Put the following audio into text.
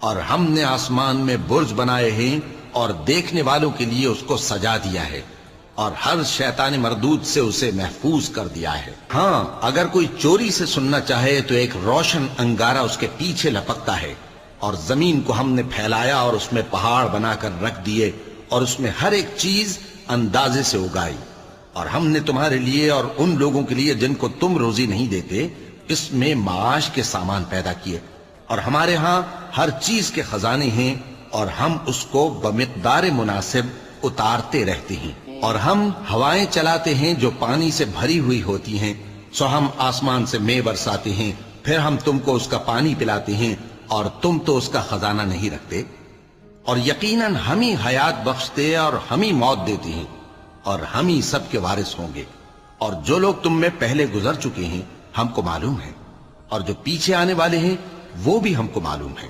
اور ہم نے آسمان میں برج بنائے ہیں اور دیکھنے والوں کے لیے اس کو سجا دیا ہے، اور ہر شیطان مردود سے اسے محفوظ کر دیا ہے۔ ہاں، اگر کوئی چوری سے سننا چاہے تو ایک روشن انگارہ اس کے پیچھے لپکتا ہے، اور زمین کو ہم نے پھیلایا اور اس میں پہاڑ بنا کر رکھ دیے، اور اس میں ہر ایک چیز اندازے سے اگائی۔ اور ہم نے تمہارے لیے اور ان لوگوں کے لیے جن کو تم روزی نہیں دیتے اس میں معاش کے سامان پیدا کیے، اور ہمارے ہاں ہر چیز کے خزانے ہیں، اور ہم اس کو بمقدار مناسب اتارتے رہتے ہیں۔ اور ہم ہوائیں چلاتے ہیں جو پانی سے بھری ہوئی ہوتی ہیں، سو ہم آسمان سے مے برساتے ہیں، پھر ہم تم کو اس کا پانی پلاتے ہیں، اور تم تو اس کا خزانہ نہیں رکھتے۔ اور یقیناً ہم ہی حیات بخشتے اور ہم ہی موت دیتے ہیں، اور ہم ہی سب کے وارث ہوں گے۔ اور جو لوگ تم میں پہلے گزر چکے ہیں ہم کو معلوم ہے، اور جو پیچھے آنے والے ہیں وہ بھی ہم کو معلوم ہے۔